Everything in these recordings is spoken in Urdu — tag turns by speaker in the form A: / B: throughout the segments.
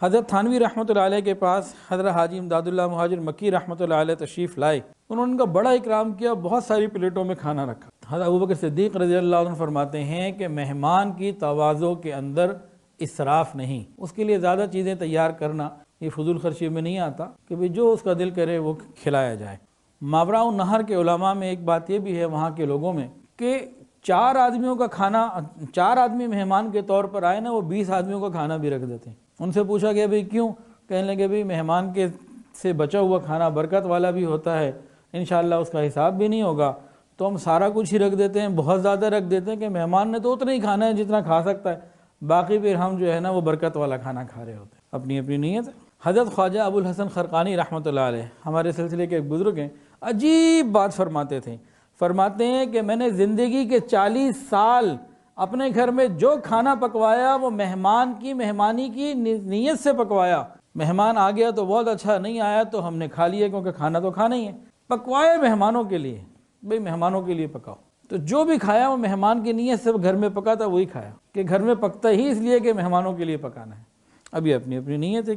A: حضرت تھانوی رحمۃ اللہ علیہ کے پاس حضرت حاجی امداد اللہ مہاجر مکی رحمۃ اللہ علیہ تشریف لائے. انہوں نے ان کا بڑا اکرام کیا، بہت ساری پلیٹوں میں کھانا رکھا. حضرت ابوبکر صدیق رضی اللہ عنہ فرماتے ہیں کہ مہمان کی تواضع کے اندر اسراف نہیں، اس کے لیے زیادہ چیزیں تیار کرنا یہ فضول خرچی میں نہیں آتا کہ بھی جو اس کا دل کرے وہ کھلایا جائے. ماوراء النہر کے علماء میں ایک بات یہ بھی ہے وہاں کے لوگوں میں کہ 4 آدمیوں کا کھانا، 4 آدمی مہمان کے طور پر آئے نا، وہ 20 آدمیوں کا کھانا بھی رکھ دیتے ہیں. ان سے پوچھا گیا بھئی کیوں؟ کہنے لگے بھئی مہمان کے سے بچا ہوا کھانا برکت والا بھی ہوتا ہے، انشاءاللہ اس کا حساب بھی نہیں ہوگا، تو ہم سارا کچھ ہی رکھ دیتے ہیں، بہت زیادہ رکھ دیتے ہیں کہ مہمان نے تو اتنا ہی کھانا ہے جتنا کھا سکتا ہے، باقی پھر ہم جو ہے نا وہ برکت والا کھانا کھا رہے ہوتے ہیں. اپنی اپنی نیت ہے. حضرت خواجہ ابو الحسن خرقانی رحمۃ اللہ علیہ ہمارے سلسلے کے ایک بزرگ ہیں، عجیب بات فرماتے تھے. فرماتے ہیں کہ میں نے زندگی کے 40 سال اپنے گھر میں جو کھانا پکوایا وہ مہمان کی مہمانی کی نیت سے پکوایا. مہمان آ گیا تو بہت اچھا، نہیں آیا تو ہم نے کھا لیا، کیونکہ کھانا تو کھانا ہی ہے. پکوائے مہمانوں کے لیے، بھئی مہمانوں کے لیے پکاؤ. تو جو بھی کھایا وہ مہمان کی نیت سے گھر میں پکا تھا وہی کھایا، کہ گھر میں پکتا ہی اس لیے کہ مہمانوں کے لیے پکانا ہے. ابھی اپنی اپنی نیتوں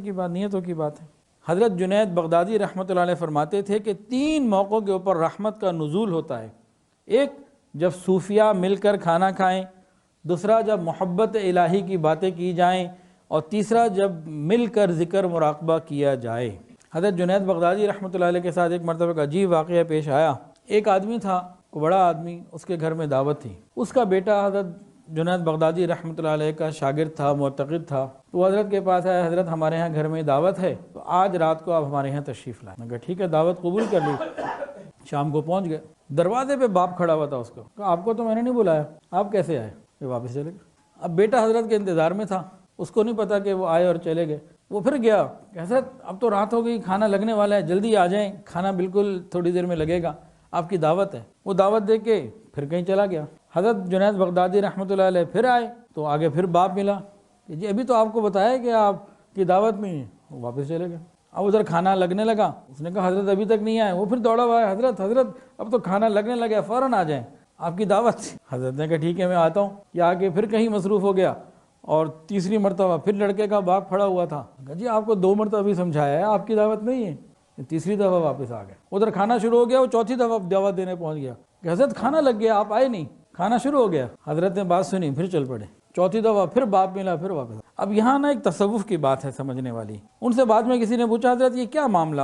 A: کی بات ہے. حضرت جنید بغدادی رحمۃ اللہ علیہ فرماتے تھے کہ 3 موقعوں کے اوپر رحمت کا نزول ہوتا ہے. ایک، جب صوفیاء مل کر کھانا کھائیں، دوسرا جب محبت الہی کی باتیں کی جائیں، اور تیسرا جب مل کر ذکر مراقبہ کیا جائے. حضرت جنید بغدادی رحمۃ اللہ علیہ کے ساتھ ایک مرتبہ کا عجیب واقعہ پیش آیا. ایک آدمی تھا، بڑا آدمی، اس کے گھر میں دعوت تھی. اس کا بیٹا حضرت جنید بغدادی رحمۃ اللہ علیہ کا شاگرد تھا، معتقد تھا. تو حضرت کے پاس آیا، حضرت ہمارے ہاں گھر میں دعوت ہے، تو آج رات کو آپ ہمارے یہاں تشریف لائیں. میں کہا ٹھیک ہے، دعوت قبول کر لی. شام کو پہنچ گئے. دروازے پہ باپ کھڑا ہوا تھا. اس کو کہا آپ کو تو میں نے نہیں بلایا، آپ کیسے آئے؟ وہ واپس چلے گئے. اب بیٹا حضرت کے انتظار میں تھا، اس کو نہیں پتا کہ وہ آئے اور چلے گئے. وہ پھر گیا کہ حضرت اب تو رات ہو گئی، کھانا لگنے والا ہے، جلدی آ جائیں، کھانا بالکل تھوڑی دیر میں لگے گا، آپ کی دعوت ہے. وہ دعوت دے کے پھر کہیں چلا گیا. حضرت جنید بغدادی رحمۃ اللہ علیہ پھر آئے تو آگے پھر باپ ملا کہ جی ابھی تو آپ کو بتایا کہ آپ کی دعوت میں ہیں. وہ واپس چلے گئے. اب ادھر کھانا لگنے لگا. اس نے کہا حضرت ابھی تک نہیں آئے. وہ پھر دوڑا ہوا ہے، حضرت اب تو کھانا لگنے لگا، فوراً آ جائیں، آپ کی دعوت. حضرت نے کہا ٹھیک ہے میں آتا ہوں. یا آگے پھر کہیں مصروف ہو گیا، اور تیسری مرتبہ پھر لڑکے کا باپ کھڑا ہوا تھا. کہا جی آپ کو 2 مرتبہ بھی سمجھایا ہے، آپ کی دعوت نہیں ہے. تیسری دفعہ واپس آ گئے. ادھر کھانا شروع ہو گیا. وہ چوتھی دفعہ دعوت دینے پہنچ گیا کہ حضرت کھانا لگ گیا، آپ آئے نہیں. کھانا شروع ہو گیا. حضرت نے بات سنی، پھر چل پڑے. چوتھی دفعہ پھر باپ ملا، پھر واپس. اب یہاں نا ایک تصوف کی بات ہے سمجھنے والی. ان سے بعد میں کسی نے پوچھا حضرت یہ کیا معاملہ؟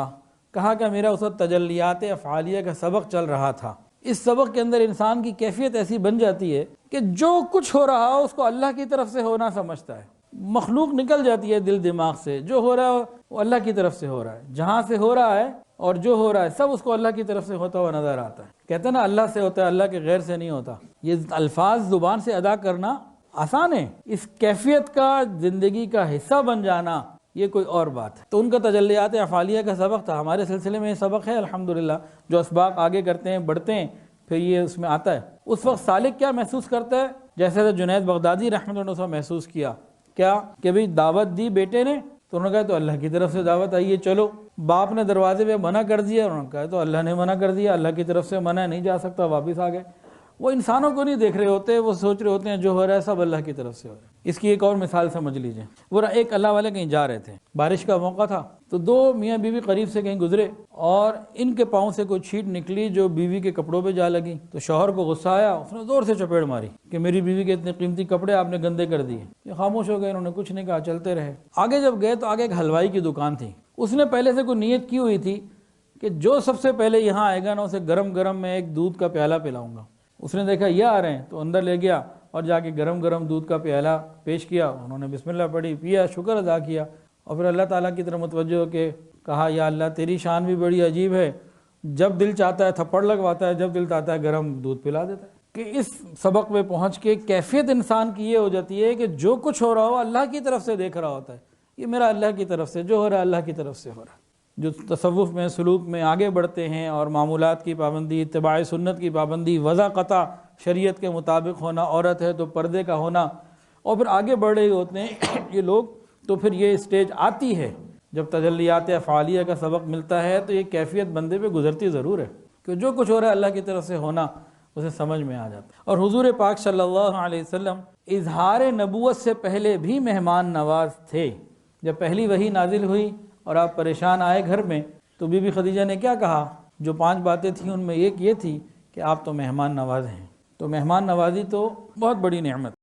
A: کہا کہ میرا اس وقت تجلیات افعالیہ کا سبق چل رہا تھا. اس سبق کے اندر انسان کی کیفیت ایسی بن جاتی ہے کہ جو کچھ ہو رہا ہو اس کو اللہ کی طرف سے ہونا سمجھتا ہے. مخلوق نکل جاتی ہے دل دماغ سے. جو ہو رہا ہے وہ اللہ کی طرف سے ہو رہا ہے. جہاں سے ہو رہا ہے اور جو ہو رہا ہے سب اس کو اللہ کی طرف سے ہوتا ہوا نظر آتا ہے. کہتے ہیں نا اللہ سے ہوتا ہے، اللہ کے غیر سے نہیں ہوتا. یہ الفاظ زبان سے ادا کرنا آسان ہے، اس کیفیت کا زندگی کا حصہ بن جانا یہ کوئی اور بات ہے. تو ان کا تجلیات افعالیہ کا سبق تھا. ہمارے سلسلے میں یہ سبق ہے الحمدللہ. جو اسباق آگے کرتے ہیں، بڑھتے ہیں، پھر یہ اس میں آتا ہے. اس وقت سالک کیا محسوس کرتا ہے؟ جیسے جنید بغدادی رحمۃ اللہ علیہ محسوس کیا کیا کہ بھئی دعوت دی بیٹے نے تو انہوں نے کہا تو اللہ کی طرف سے دعوت آئی ہے، چلو. باپ نے دروازے پہ منع کر دیا، انہوں نے کہا تو اللہ نے منع کر دیا، اللہ کی طرف سے منع نہیں جا سکتا، واپس آ گئے. وہ انسانوں کو نہیں دیکھ رہے ہوتے، وہ سوچ رہے ہوتے ہیں جو ہو رہا ہے سب اللہ کی طرف سے ہو رہا ہے. اس کی ایک اور مثال سمجھ لیجئے. وہ ایک اللہ والے کہیں جا رہے تھے، بارش کا موقع تھا، تو 2 میاں بیوی قریب سے کہیں گزرے اور ان کے پاؤں سے کوئی چھینٹ نکلی جو بیوی کے کپڑوں پہ جا لگی. تو شوہر کو غصہ آیا، اس نے زور سے چپیڑ ماری کہ میری بیوی کے اتنے قیمتی کپڑے آپ نے گندے کر دیے. یہ خاموش ہو گئے، انہوں نے کچھ نہیں کہا، چلتے رہے. آگے جب گئے تو آگے ایک حلوائی کی دکان تھی. اس نے پہلے سے کوئی نیت کی ہوئی تھی کہ جو سب سے پہلے یہاں آئے گا نا اسے گرم گرم میں ایک دودھ کا پیالہ پلاؤں گا. اس نے دیکھا یہ آ رہے ہیں تو اندر لے گیا اور جا کے گرم گرم دودھ کا پیالہ پیش کیا. انہوں نے بسم اللہ پڑھی، پیا، شکر ادا کیا، اور پھر اللہ تعالیٰ کی طرف متوجہ ہو کے کہا یا اللہ تیری شان بھی بڑی عجیب ہے، جب دل چاہتا ہے تھپڑ لگواتا ہے، جب دل چاہتا ہے گرم دودھ پلا دیتا ہے. کہ اس سبق پہ پہنچ کے کیفیت انسان کی یہ ہو جاتی ہے کہ جو کچھ ہو رہا ہو اللہ کی طرف سے دیکھ رہا ہوتا ہے. یہ میرا اللہ کی طرف سے، جو ہو رہا ہے اللہ کی طرف سے ہو رہا ہے. جو تصوف میں سلوک میں آگے بڑھتے ہیں اور معمولات کی پابندی، اتباع سنت کی پابندی، وضع قطع شریعت کے مطابق ہونا، عورت ہے تو پردے کا ہونا، اور پھر آگے بڑھ رہے ہوتے ہیں یہ لوگ، تو پھر یہ اسٹیج آتی ہے جب تجلیات افعالیہ کا سبق ملتا ہے تو یہ کیفیت بندے پہ گزرتی ضرور ہے کہ جو کچھ ہو رہا ہے اللہ کی طرف سے ہونا اسے سمجھ میں آ جاتا ہے. اور حضور پاک صلی اللہ علیہ وسلم اظہار نبوت سے پہلے بھی مہمان نواز تھے. جب پہلی وحی نازل ہوئی اور آپ پریشان آئے گھر میں تو بی بی خدیجہ نے کیا کہا؟ جو 5 باتیں تھیں ان میں ایک یہ تھی کہ آپ تو مہمان نواز ہیں۔ تو مہمان نوازی تو بہت بڑی نعمت۔